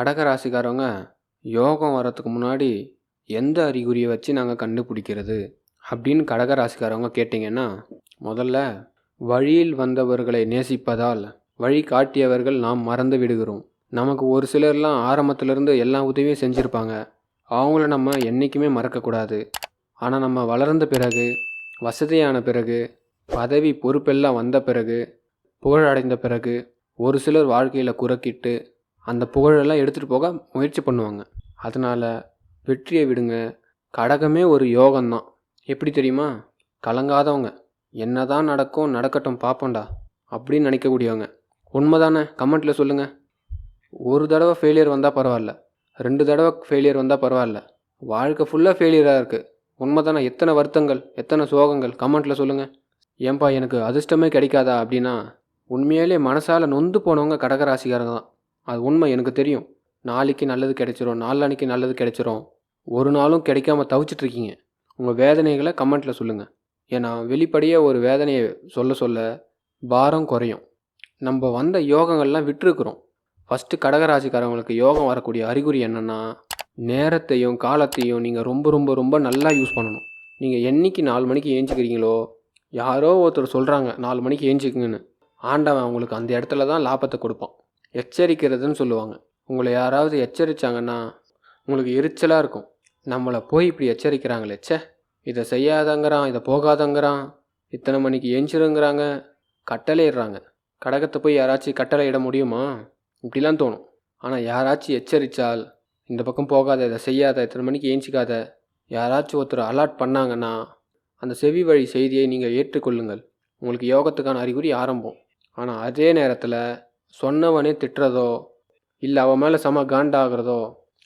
கடக ராசிக்காரவங்க யோகம் வரத்துக்கு முன்னாடி எந்த அறிகுறியை வச்சு நாங்கள் கண்டுபிடிக்கிறது அப்படின்னு கடக ராசிக்காரவங்க கேட்டிங்கன்னா, முதல்ல வழியில் வந்தவர்களை நேசிப்பதால் வழி காட்டியவர்கள் நாம் மறந்து விடுகிறோம். நமக்கு ஒரு சிலர்லாம் ஆரம்பத்திலேருந்து எல்லா உதவியும் செஞ்சுருப்பாங்க. அவங்கள நம்ம என்றைக்குமே மறக்கக்கூடாது. ஆனால் நம்ம வளர்ந்த பிறகு, வசதியான பிறகு, பதவி பொறுப்பெல்லாம் வந்த பிறகு, புகழடைந்த பிறகு ஒரு சிலர் வாழ்க்கையில் குறுக்கிட்டு அந்த புகழெல்லாம் எடுத்துகிட்டு போக முயற்சி பண்ணுவாங்க. அதனால் வெற்றியை விடுங்க. கடகமே ஒரு யோகம்தான். எப்படி தெரியுமா? கலங்காதவங்க, என்ன தான் நடக்கும் நடக்கட்டும் பார்ப்போண்டா அப்படின்னு நினைக்கக்கூடியவங்க. உண்மைதானே? கமெண்ட்டில் சொல்லுங்கள். ஒரு தடவை ஃபெயிலியர் வந்தால் பரவாயில்ல, 2 தடவை ஃபெயிலியர் வந்தால் பரவாயில்ல, வாழ்க்கை ஃபுல்லாக ஃபெயிலியராக இருக்குது. உண்மைதானே? எத்தனை வருத்தங்கள், எத்தனை சோகங்கள், கமெண்ட்டில் சொல்லுங்கள். ஏன்பா எனக்கு அதிர்ஷ்டமே கிடைக்காதா அப்படின்னா, உண்மையிலே மனசால் நொந்து போனவங்க கடகராசிக்காரங்க தான். அது உண்மை, எனக்கு தெரியும். நாளைக்கு நல்லது கிடைச்சிரும், நாளான்னைக்கு நல்லது கிடைச்சிரும், ஒரு நாளும் கிடைக்காம தவிச்சிட்ருக்கீங்க. உங்கள் வேதனைகளை கமெண்ட்டில் சொல்லுங்கள். ஏன்னா வெளிப்படையாக ஒரு வேதனையை சொல்ல சொல்ல பாரம் குறையும். நம்ம வந்த யோகங்கள்லாம் விட்டுருக்குறோம். ஃபஸ்ட்டு கடகராசிக்காரவங்களுக்கு யோகம் வரக்கூடிய அறிகுறி என்னென்னா, நேரத்தையும் காலத்தையும் நீங்கள் ரொம்ப ரொம்ப ரொம்ப நல்லா யூஸ் பண்ணணும். நீங்கள் என்றைக்கு 4 மணிக்கு ஏஞ்சிக்கிறீங்களோ, யாரோ ஒருத்தர் சொல்கிறாங்க 4 மணிக்கு ஏஞ்சிக்குங்கன்னு, ஆண்டவன் அவங்களுக்கு அந்த இடத்துல தான் லாபத்தை கொடுப்பான். எச்சரிக்கிறதுன்னு சொல்லுவாங்க. உங்களை யாராவது எச்சரித்தாங்கன்னா உங்களுக்கு எரிச்சலாக இருக்கும். நம்மளை போய் இப்படி எச்சரிக்கிறாங்களே, ச்சே, இதை செய்யாதங்கிறான், இதை போகாதங்கிறான், இத்தனை மணிக்கு ஏஞ்சிருங்கிறாங்க, கட்டளை இடுறாங்க. கடகத்தை போய் யாராச்சும் கட்டளை இட முடியுமா? இப்படிலாம் தோணும். ஆனால் யாராச்சும் எச்சரித்தால், இந்த பக்கம் போகாத, இதை செய்யாத, இத்தனை மணிக்கு ஏஞ்சிக்காத, யாராச்சும் ஒருத்தர் அலர்ட் பண்ணாங்கன்னா அந்த செவி வழி செய்தியை நீங்கள் ஏற்றுக்கொள்ளுங்கள். உங்களுக்கு யோகத்துக்கான அறிகுறி ஆரம்பம். ஆனால் அதே நேரத்தில் சொன்னவனே திட்டுறதோ, இல்லை அவன் மேலே செம காண்டாகிறதோ,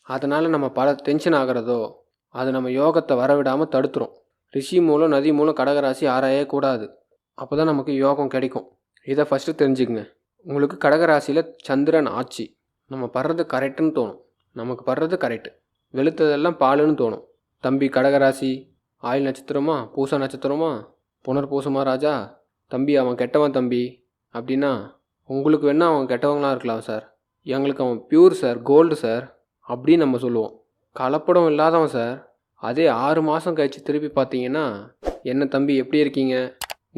அதனால் நம்ம பல டென்ஷன் ஆகிறதோ, அது நம்ம யோகத்தை வரவிடாமல் தடுத்துரும். ரிஷி மூலம் நதி மூலம் கடகராசி ஆராயக்கூடாது. அப்போ தான் நமக்கு யோகம் கிடைக்கும். இதை ஃபஸ்ட்டு தெரிஞ்சுக்குங்க. உங்களுக்கு கடகராசியில் சந்திரன் ஆட்சி. நம்ம படுறது கரெக்டுன்னு தோணும். நமக்கு படுறது கரெக்டு, வெளுத்ததெல்லாம் பாலுன்னு தோணும். தம்பி கடகராசி, ஆயில் நட்சத்திரமா, பூச நட்சத்திரமா, புனர்பூசமா ராஜா, தம்பி அவன் கெட்டவன் தம்பி அப்படின்னா, உங்களுக்கு வேணால் அவன் கெட்டவங்களாம் இருக்கலாம் சார், எங்களுக்கு அவன் பியூர் சார், கோல்டு சார் அப்படின்னு நம்ம சொல்லுவோம். கலப்படம் இல்லாதவன் சார். அதே 6 மாதம் கழித்து திருப்பி பார்த்தீங்கன்னா, என்ன தம்பி எப்படி இருக்கீங்க,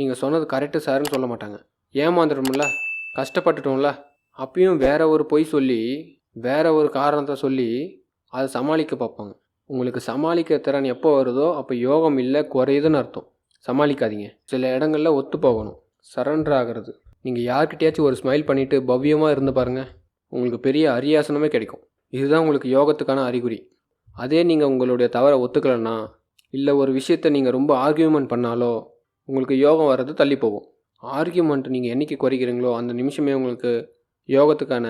நீங்கள் சொன்னது கரெக்டு சார்னு சொல்ல மாட்டாங்க. ஏமாந்துடும்ல, கஷ்டப்பட்டுட்டோம்ல, அப்பயும் வேற ஒரு பொய் சொல்லி, வேற ஒரு காரணத்தை சொல்லி அதை சமாளிக்க பார்ப்பாங்க. உங்களுக்கு சமாளிக்க திறன் எப்போ வருதோ அப்போ யோகம் இல்லை, குறையுதுன்னு அர்த்தம். சமாளிக்காதீங்க. சில இடங்களில் ஒத்து போகணும், சரண்டர் ஆகிறது. நீங்கள் யார்கிட்டயாச்சும் ஒரு ஸ்மைல் பண்ணிவிட்டு பவ்யமாக இருந்து பாருங்கள், உங்களுக்கு பெரிய அரியாசனமே கிடைக்கும். இதுதான் உங்களுக்கு யோகத்துக்கான அறிகுறி. அதே நீங்கள் உங்களுடைய தவறை ஒத்துக்கலைன்னா, இல்லை ஒரு விஷயத்தை நீங்கள் ரொம்ப ஆர்கியூமெண்ட் பண்ணாலோ உங்களுக்கு யோகம் வர்றது தள்ளி போகும். ஆர்கியூமெண்ட் நீங்கள் என்றைக்கு குறைக்கிறீங்களோ அந்த நிமிஷமே உங்களுக்கு யோகத்துக்கான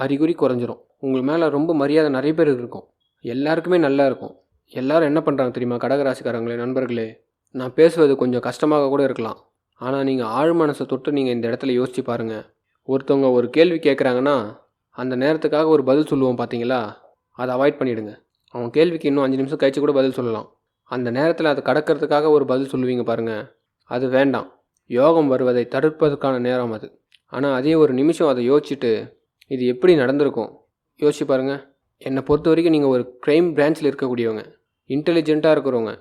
அறிகுறி குறைஞ்சிரும். உங்கள் மேலே ரொம்ப மரியாதை நிறைய பேர் இருக்கும், எல்லாருக்குமே நல்லா இருக்கும். எல்லோரும் என்ன பண்ணுறாங்க தெரியுமா? கடகராசிக்காரங்களே, நண்பர்களே, நான் பேசுவது கொஞ்சம் கஷ்டமாக கூட இருக்கலாம். ஆனால் நீங்கள் ஆழ் மனசை தொட்டு நீங்கள் இந்த இடத்துல யோசித்து பாருங்கள். ஒருத்தவங்க ஒரு கேள்வி கேட்குறாங்கன்னா அந்த நேரத்துக்காக ஒரு பதில் சொல்லுவோம் பார்த்தீங்களா, அதை அவாய்ட் பண்ணிவிடுங்க. அவன் கேள்விக்கு இன்னும் 5 நிமிஷம் கழிச்சு கூட பதில் சொல்லலாம். அந்த நேரத்தில் அதை கடக்கிறதுக்காக ஒரு பதில் சொல்லுவீங்க பாருங்கள், அது வேண்டாம். யோகம் வருவதை தடுப்பதற்கான நேரம் அது. ஆனால் அதே ஒரு நிமிஷம் அதை யோசிச்சுட்டு இது எப்படி நடந்திருக்கும் யோசிச்சு பாருங்கள். என்னை பொறுத்த வரைக்கும் நீங்கள் ஒரு க்ரைம் பிரான்ச்சில் இருக்கக்கூடியவங்க, இன்டெலிஜென்ட்டாக இருக்கிறவங்க.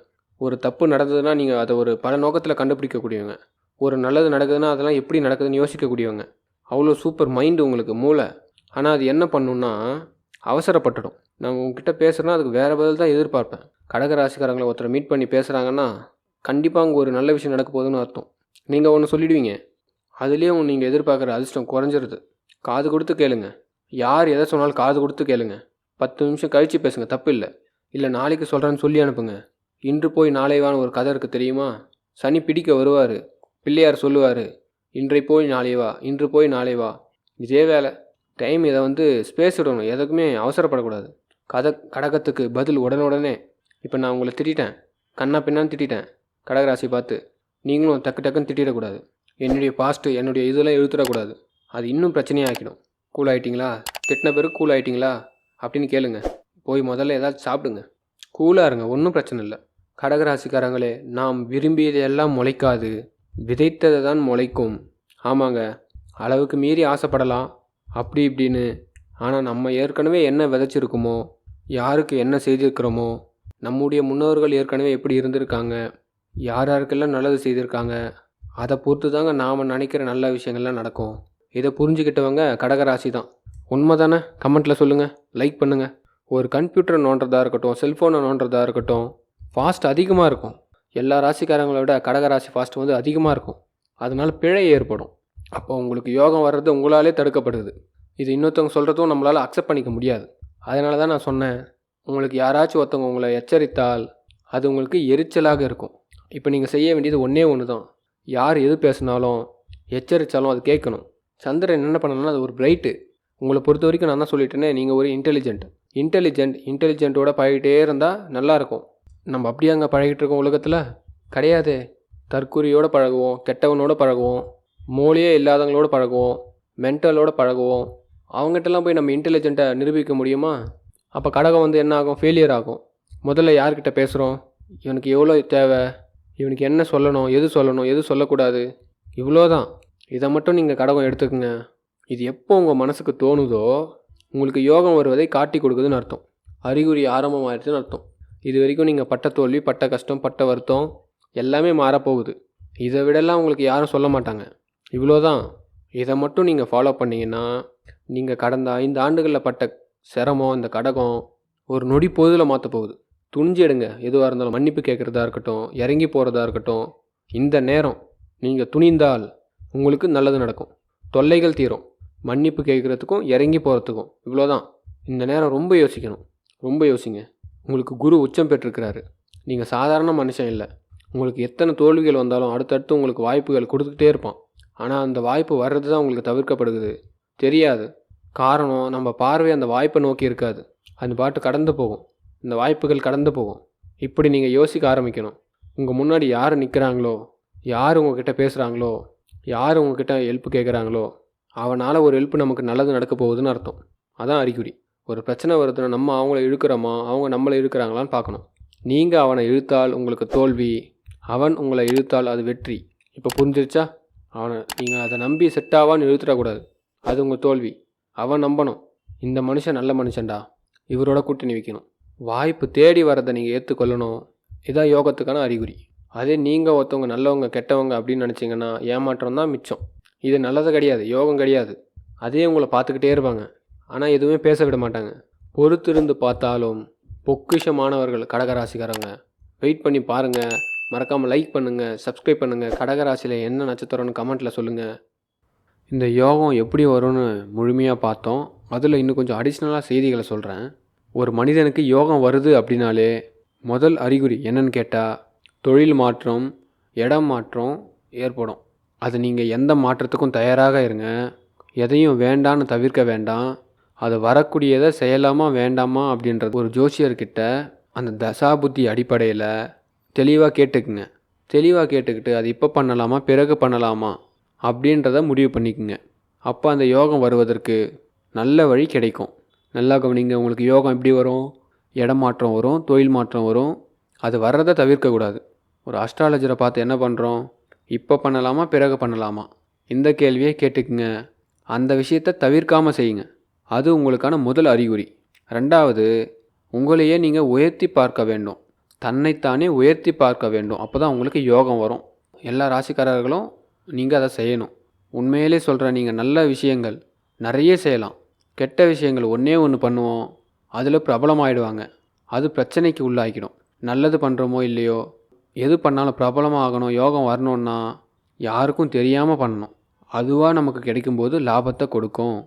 ஒரு தப்பு நடந்ததுன்னா நீங்கள் அதை ஒரு பல நோக்கத்தில் கண்டுபிடிக்கக்கூடியவங்க. ஒரு நல்லது நடக்குதுன்னா அதெல்லாம் எப்படி நடக்குதுன்னு யோசிக்கக்கூடியவங்க. அவ்வளோ சூப்பர் மைண்டு உங்களுக்கு, மூளை. ஆனால் அது என்ன பண்ணுன்னா அவசரப்பட்டுடும். நான் உங்ககிட்ட பேசுகிறேன்னா அதுக்கு வேறு பதில் தான் எதிர்பார்ப்பேன். கடகராசிக்காரங்களை ஒருத்தரை மீட் பண்ணி பேசுகிறாங்கன்னா கண்டிப்பாக அங்கே ஒரு நல்ல விஷயம் நடக்க போகுதுன்னு அர்த்தம். நீங்கள் ஒன்று சொல்லிவிடுவீங்க, அதுலேயும் நீங்கள் எதிர்பார்க்குற அதிர்ஷ்டம் குறைஞ்சிருது. காது கொடுத்து கேளுங்க. யார் எதை சொன்னாலும் காது கொடுத்து கேளுங்க. 10 நிமிஷம் கழித்து பேசுங்க, தப்பு இல்லை. இல்லை நாளைக்கு சொல்கிறேன்னு சொல்லி அனுப்புங்க. இன்று போய் நாளை வான்னு ஒரு கதை இருக்குது தெரியுமா? சனி பிடிக்க வருவார், பிள்ளையார் சொல்லுவார், இன்றை போய் நாளை வா, இன்று போய் நாளை வா. இதே வேலை டைம். இதை ஸ்பேஸ் விடணும், எதுக்குமே அவசரப்படக்கூடாது. கடகத்துக்கு பதில் உடனுடனே. இப்போ நான் உங்களை திட்டேன், கண்ணா பின்னான்னு திட்டேன் கடகராசி பார்த்து, நீங்களும் டக்கு டக்குன்னு திட்டிடக்கூடாது. என்னுடைய பாஸ்ட்டு, என்னுடைய இதெல்லாம் இழுத்துடக்கூடாது. அது இன்னும் பிரச்சனையாக்கிடும். கூல் ஆகிட்டிங்களா, திட்டின பிறகு கூல் ஆகிட்டிங்களா அப்படின்னு கேளுங்க. போய் முதல்ல ஏதாச்சும் சாப்பிடுங்க, கூலாக இருங்க, ஒன்றும் பிரச்சனை இல்லை. கடகராசிக்காரங்களே, நாம் விரும்பியதெல்லாம் முளைக்காது, விதைத்ததை தான் முளைக்கும். ஆமாங்க, அளவுக்கு மீறி ஆசைப்படலாம் அப்படி இப்படின்னு. ஆனால் நம்ம ஏற்கனவே என்ன விதைச்சிருக்குமோ, யாருக்கு என்ன செய்திருக்கிறோமோ, நம்முடைய முன்னோர்கள் ஏற்கனவே எப்படி இருந்திருக்காங்க, யார் யாருக்கெல்லாம் நல்லது செய்திருக்காங்க, அதை பொறுத்து தாங்க நாம் நினைக்கிற நல்ல விஷயங்கள்லாம் நடக்கும். இதை புரிஞ்சுக்கிட்டவங்க கடகராசி தான். உண்மை தானே? கமெண்ட்டில் சொல்லுங்கள், லைக் பண்ணுங்கள். ஒரு கம்ப்யூட்டர் நோண்டுறதா இருக்கட்டும், செல்ஃபோனை நோண்டுறதா இருக்கட்டும், ஃபாஸ்ட் அதிகமாக இருக்கும். எல்லா ராசிக்காரங்களை விட கடகராசி ஃபாஸ்ட் வந்து அதிகமாக இருக்கும். அதனால் பிழை ஏற்படும். அப்போ உங்களுக்கு யோகம் வர்றது உங்களாலே தடுக்கப்படுது. இது இன்னொருத்தவங்க சொல்கிறதும் நம்மளால் அக்செப்ட் பண்ணிக்க முடியாது. அதனால தான் நான் சொன்னேன், உங்களுக்கு யாராச்சும் ஒருத்தவங்க உங்களை எச்சரித்தால் அது உங்களுக்கு எரிச்சலாக இருக்கும். இப்போ நீங்கள் செய்ய வேண்டியது ஒன்றே ஒன்று தான். யார் எது பேசினாலும் எச்சரித்தாலும் அது கேட்கணும். சந்திரன் என்ன பண்ணணும்னா அது ஒரு பிரைட்டு. உங்களை பொறுத்த வரைக்கும் நான் தான் சொல்லிட்டேனே, நீங்கள் ஒரு இன்டெலிஜென்ட்டோட பழகிட்டே இருந்தால் நல்லாயிருக்கும். நம்ம அப்படியாங்க பழகிட்டு இருக்கோம் உலகத்தில்? கிடையாதே. தற்குறியோடு பழகுவோம், கெட்டவனோட பழகுவோம், மூளையே இல்லாதவங்களோட பழகுவோம், மென்டலோட பழகுவோம். அவங்ககிட்டலாம் போய் நம்ம இன்டெலிஜென்ட்டை நிரூபிக்க முடியுமா? அப்போ கடகம் வந்து என்ன ஆகும்? ஃபெயிலியர் ஆகும். முதல்ல யார்கிட்ட பேசுகிறோம், இவனுக்கு எவ்வளோ தேவை, இவனுக்கு என்ன சொல்லணும், எது சொல்லக்கூடாது, இவ்வளோ தான். இதை மட்டும் நீங்கள் கடகம் எடுத்துக்கோங்க. இது எப்போ உங்கள் மனசுக்கு தோணுதோ உங்களுக்கு யோகம் வருவதை காட்டி கொடுக்குதுன்னு அர்த்தம். அறிகுறி ஆரம்பமாகிடுச்சுன்னு அர்த்தம். இது வரைக்கும் நீங்கள் பட்ட தோல்வி, பட்ட கஷ்டம், பட்ட வருத்தம் எல்லாமே மாறப்போகுது. இதை விடலாம் உங்களுக்கு யாரும் சொல்ல மாட்டாங்க. இவ்வளோ தான். இதை மட்டும் நீங்கள் ஃபாலோ பண்ணிங்கன்னா நீங்கள் கடந்த 5 ஆண்டுகளில் பட்ட சிரமம், இந்த கடகம் ஒரு நொடி பொழுதில் மாற்ற போகுது. துணிஞ்சு எடுங்க. எதுவாக இருந்தாலும் மன்னிப்பு கேட்குறதா இருக்கட்டும், இறங்கி போகிறதா இருக்கட்டும். இந்த நேரம் நீங்கள் துணிந்தால் உங்களுக்கு நல்லது நடக்கும். தொல்லைகள் தீரும். மன்னிப்பு கேட்குறதுக்கும் இறங்கி போகிறதுக்கும் இவ்வளோ தான். இந்த நேரம் ரொம்ப யோசிக்கணும். ரொம்ப யோசிங்க. உங்களுக்கு குரு உச்சம் பெற்றிருக்கிறாரு. நீங்கள் சாதாரண மனுஷன் இல்லை. உங்களுக்கு எத்தனை தோல்விகள் வந்தாலும் அடுத்தடுத்து உங்களுக்கு வாய்ப்புகள் கொடுத்துக்கிட்டே இருப்பான். ஆனால் அந்த வாய்ப்பு வர்றது தான் உங்களுக்கு தவிர்க்கப்படுகிறது. தெரியாது. காரணம், நம்ம பார்வை அந்த வாய்ப்பை நோக்கி இருக்காது. அது பாட்டு கடந்து போகும். இந்த வாய்ப்புகள் கடந்து போகும். இப்படி நீங்கள் யோசிக்க ஆரம்பிக்கணும். உங்கள் முன்னாடி யார் நிற்கிறாங்களோ, யார் உங்ககிட்ட பேசுகிறாங்களோ, யார் உங்ககிட்ட ஹெல்ப் கேட்குறாங்களோ, அவனால் ஒரு ஹெல்ப் நமக்கு நல்லது நடக்க போகுதுன்னு அர்த்தம். அதான் அறிகுறி. ஒரு பிரச்சனை வருதுன்னா நம்ம அவங்கள இழுக்கிறோமா, அவங்க நம்மளை இழுக்கிறாங்களான்னு பார்க்கணும். நீங்கள் அவனை இழுத்தால் உங்களுக்கு தோல்வி, அவன் உங்களை இழுத்தால் அது வெற்றி. இப்போ புரிஞ்சிருச்சா? நீங்கள் அதை நம்பி செட்டாவான்னு இழுத்துடக்கூடாது. அது உங்கள் தோல்வி. அவன் நம்பணும், இந்த மனுஷன் நல்ல மனுஷன்டா, இவரோட கூட்டணி வைக்கணும். வாய்ப்பு தேடி வரதை நீங்கள் ஏற்றுக்கொள்ளணும். இதான் யோகத்துக்கான அறிகுறி. அதே நீங்கள் ஒருத்தவங்க நல்லவங்க கெட்டவங்க அப்படின்னு நினச்சிங்கன்னா ஏமாற்றம் தான் மிச்சம். இது நல்லது கிடையாது, யோகம் கிடையாது. அதே உங்களை பார்த்துக்கிட்டே இருப்பாங்க, ஆனால் எதுவுமே பேச விட மாட்டாங்க. பொறுத்திருந்து பார்த்தாலும் பொக்கிஷமானவர்கள் கடகராசிக்காரங்க. வெயிட் பண்ணி பாருங்கள். மறக்காமல் லைக் பண்ணுங்கள், சப்ஸ்கிரைப் பண்ணுங்கள். கடகராசியில் என்ன நட்சத்திரம்னு கமெண்ட்டில் சொல்லுங்கள். இந்த யோகம் எப்படி வரும்னு முழுமையாக பார்த்தோம். அதில் இன்னும் கொஞ்சம் அடிஷ்னலாக செய்திகளை சொல்கிறேன். ஒரு மனிதனுக்கு யோகம் வருது அப்படின்னாலே முதல் அறிகுறி என்னன்னு கேட்டால் தொழில் மாற்றம், இடம் மாற்றம் ஏற்படும். அது நீங்கள் எந்த மாற்றத்துக்கும் தயாராக இருங்க. எதையும் வேண்டான்னு தவிர்க்க வேண்டாம். அது வரக்கூடியதை செய்யலாமா வேண்டாமா அப்படின்றது ஒரு ஜோசியர்கிட்ட அந்த தசாபுத்தி அடிப்படையில் தெளிவாக கேட்டுக்குங்க. தெளிவாக கேட்டுக்கிட்டு அது இப்போ பண்ணலாமா பிறகு பண்ணலாமா அப்படின்றத முடிவு பண்ணிக்கோங்க. அப்போ அந்த யோகம் வருவதற்கு நல்ல வழி கிடைக்கும். நல்லா கவனிங்க. உங்களுக்கு யோகம் எப்படி வரும்? இடம் மாற்றம் வரும், தொழில் மாற்றம் வரும். அது வர்றதை தவிர்க்கக்கூடாது. ஒரு அஸ்ட்ராலஜரை பார்த்து என்ன பண்ணுறோம், இப்போ பண்ணலாமா பிறகு பண்ணலாமா, இந்த கேள்வியை கேட்டுக்குங்க. அந்த விஷயத்தை தவிர்க்காமல் செய்யுங்க. அது உங்களுக்கான முதல் அறிகுறி. ரெண்டாவது, உங்களையே நீங்கள் உயர்த்தி பார்க்க வேண்டும். தன்னைத்தானே உயர்த்தி பார்க்க வேண்டும். அப்போ தான் உங்களுக்கு யோகம் வரும். எல்லா ராசிக்காரர்களும் நீங்கள் அதை செய்யணும். உண்மையிலே சொல்கிறேன், நீங்கள் நல்ல விஷயங்கள் நிறைய செய்யலாம். கெட்ட விஷயங்கள் ஒன்றே ஒன்று பண்ணுவோம், அதில் பிரபலமாகிடுவாங்க. அது பிரச்சனைக்கு உள்ளாக்கிடும். நல்லது பண்ணுறோமோ இல்லையோ, எது பண்ணாலும் பிரபலமாகணும், யோகம் வரணுன்னா யாருக்கும் தெரியாமல் பண்ணணும். அதுவாக நமக்கு கிடைக்கும்போது லாபத்தை கொடுக்கும்.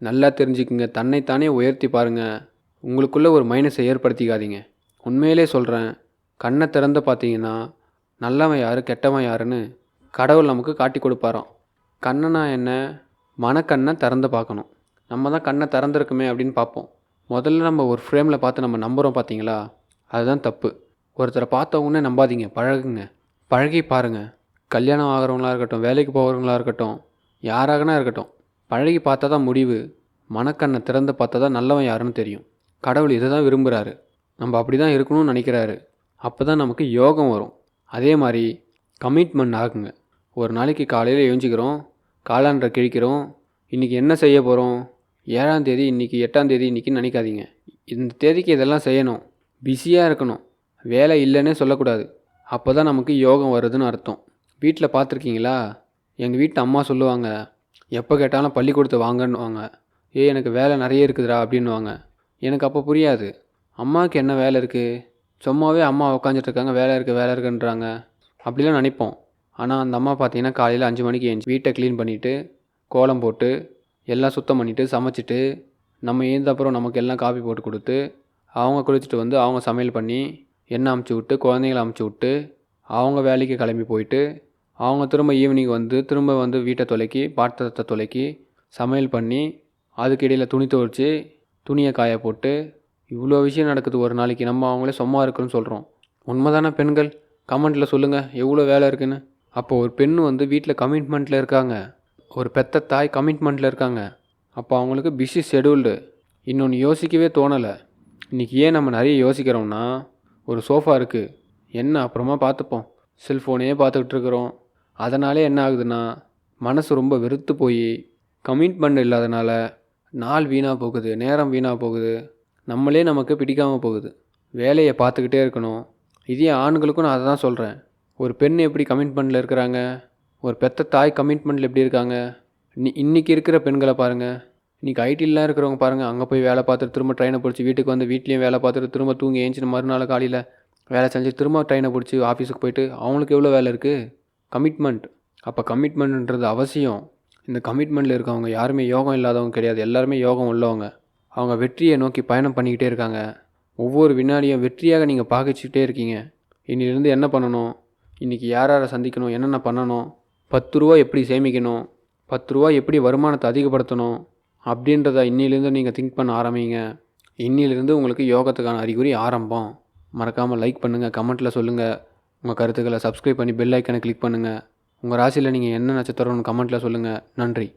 நல்லா தெரிஞ்சுக்குங்க. தன்னைத்தானே உயர்த்தி பாருங்கள். உங்களுக்குள்ளே ஒரு மைனஸை ஏற்படுத்திக்காதீங்க. உண்மையிலே சொல்கிறேன், கண்ணை திறந்து பார்த்தீங்கன்னா நல்லவன் யார் கெட்டவன் யாருன்னு கடவுள் நமக்கு காட்டி கொடுப்பாராம். கண்ணனா என்ன? மனக்கண்ணை திறந்து பார்க்கணும். நம்ம தான் கண்ணை திறந்துருக்குமே அப்படின்னு பார்ப்போம். முதல்ல நம்ம ஒரு ஃப்ரேமில் பார்த்து நம்ம நம்புகிறோம் பார்த்தீங்களா, அதுதான் தப்பு. ஒருத்தரை பார்த்தவொன்னே நம்பாதீங்க, பழகுங்க. பழகி பாருங்கள். கல்யாணம் ஆகிறவங்களா இருக்கட்டும், வேலைக்கு போகிறவங்களா இருக்கட்டும், யாராகனா இருக்கட்டும், பழகி பார்த்தா தான் முடிவு. மனக்கண்ணை திறந்து பார்த்தா தான் நல்லவன் யாருன்னு தெரியும். கடவுள் இதை தான் விரும்புகிறாரு. நம்ம அப்படி தான் இருக்கணும்னு நினைக்கிறாரு. அப்போ தான் நமக்கு யோகம் வரும். அதே மாதிரி கமிட்மெண்ட் ஆகுங்க. ஒரு நாளைக்கு காலையில் எழுஞ்சிக்கிறோம், காலாண்டரை கிழிக்கிறோம், இன்றைக்கி என்ன செய்ய போகிறோம், 7ஆம் தேதி இன்றைக்கி, 8ஆம் தேதி இன்றைக்கின்னு நினைக்காதீங்க. இந்த தேதிக்கு இதெல்லாம் செய்யணும். பிஸியாக இருக்கணும். வேலை இல்லைன்னே சொல்லக்கூடாது. அப்போ தான் நமக்கு யோகம் வருதுன்னு அர்த்தம். வீட்டில் பார்த்துருக்கீங்களா? எங்கள் வீட்டு அம்மா சொல்லுவாங்க, எப்போ கேட்டாலும் பள்ளிக்கூடத்தை வாங்கன்னுவாங்க. எனக்கு வேலை நிறைய இருக்குதுடா அப்படின்னுவாங்க. எனக்கு அப்போ புரியாது. அம்மாவுக்கு என்ன வேலை இருக்குது? சும்மாவே அம்மா உட்காந்துட்டு இருக்காங்க, வேலை இருக்குது வேலை இருக்குன்றாங்க. அப்படிலாம் நினைப்போம். ஆனால் அந்த அம்மா பார்த்தீங்கன்னா காலையில் 5 மணிக்கு எழுந்துச்சி வீட்டை க்ளீன் பண்ணிவிட்டு, கோலம் போட்டு, எல்லாம் சுத்தம் பண்ணிவிட்டு, சமைச்சிட்டு, நம்ம எழுந்த அப்புறம் நமக்கு எல்லாம் காஃபி போட்டு கொடுத்து, அவங்க குளிச்சுட்டு வந்து அவங்க சமையல் பண்ணி, என்னை அமுச்சு விட்டு, குழந்தைங்கள அமுச்சு விட்டு, அவங்க வேலைக்கு கிளம்பி போயிட்டு, அவங்க திரும்ப ஈவினிங் வந்து திரும்ப வந்து வீட்டை துலக்கி, பாத்திரத்தை துலக்கி, சமையல் பண்ணி, அதுக்கு இடையில் துணி துவைச்சி, துணியை காய போட்டு, இவ்வளோ விஷயம் நடக்குது ஒரு நாளைக்கு. நம்ம அவங்களே சும்மா இருக்குன்னு சொல்கிறோம். உண்மைதானே பெண்கள்? கமெண்ட்டில் சொல்லுங்கள் எவ்வளோ வேலை இருக்குன்னு. அப்போது ஒரு பெண் வந்து வீட்டில் கமிட்மெண்ட்டில் இருக்காங்க. ஒரு பெத்த தாய் கமிட்மெண்ட்டில் இருக்காங்க. அப்போ அவங்களுக்கு பிஸி ஷெடியூல்டு. இன்னொன்று யோசிக்கவே தோணலை. இன்றைக்கி ஏன் நம்ம நிறைய யோசிக்கிறோம்னா, ஒரு சோஃபா இருக்குது, என்ன அப்புறமா பார்த்துப்போம், செல்ஃபோனே பார்த்துக்கிட்டு இருக்கிறோம். அதனாலே என்ன ஆகுதுன்னா, மனசு ரொம்ப வெறுத்து போய் கமிட்மெண்ட் இல்லாதனால நாள் வீணாக போகுது, நேரம் வீணாக போகுது, நம்மளே நமக்கு பிடிக்காமல் போகுது. வேலையை பார்த்துக்கிட்டே இருக்கணும். இதே ஆண்களுக்கும் நான் அதை தான் சொல்கிறேன். ஒரு பெண் எப்படி கமிட்மெண்ட்டில் இருக்கிறாங்க, ஒரு பெத்த தாய் கமிட்மெண்ட்டில் எப்படி இருக்காங்க. இன்றைக்கி இருக்கிற பெண்களை பாருங்கள். இன்றைக்கி ஐடிலாம் இருக்கிறவங்க பாருங்கள், அங்கே போய் வேலை பார்த்துட்டு திரும்ப ட்ரெயினை பிடிச்சி வீட்டுக்கு வந்து வீட்லேயும் வேலை பார்த்துட்டு திரும்ப தூங்கி ஏஞ்சின மறுநாள் காலையில் வேலை செஞ்சு திரும்ப ட்ரெயினை பிடிச்சி ஆஃபீஸுக்கு போயிட்டு அவங்களுக்கு எவ்வளோ வேலை இருக்குது. கமிட்மெண்ட். அப்போ கமிட்மெண்ட்ன்றது அவசியம். இந்த கமிட்மெண்ட்டில் இருக்கவங்க யாருமே யோகம் இல்லாதவங்க கிடையாது. எல்லாருமே யோகம் உள்ளவங்க. அவங்க வெற்றியை நோக்கி பயணம் பண்ணிக்கிட்டே இருக்காங்க. ஒவ்வொரு வினாடியும் வெற்றியாக நீங்கள் பார்த்துக்கிட்டே இருக்கீங்க. இன்னிலிருந்து என்ன பண்ணணும், இன்றைக்கி யாரை சந்திக்கணும், என்னென்ன பண்ணணும், 10 ரூபா எப்படி சேமிக்கணும், 10 ரூபா எப்படி வருமானத்தை அதிகப்படுத்தணும் அப்படின்றத இன்னிலிருந்து நீங்கள் திங்க் பண்ண ஆரம்பிங்க. இன்னிலிருந்து உங்களுக்கு யோகத்துக்கான அறிகுறி ஆரம்பம். மறக்காமல் லைக் பண்ணுங்கள், கமெண்ட்டில் சொல்லுங்கள் உங்கள் கருத்துக்களை. சப்ஸ்கிரைப் பண்ணி பெல் ஐக்கனை கிளிக் பண்ணுங்கள். உங்கள் ராசியில் நீங்கள் என்ன நட்சத்திரம்னு கமெண்ட்டில் சொல்லுங்கள். நன்றி.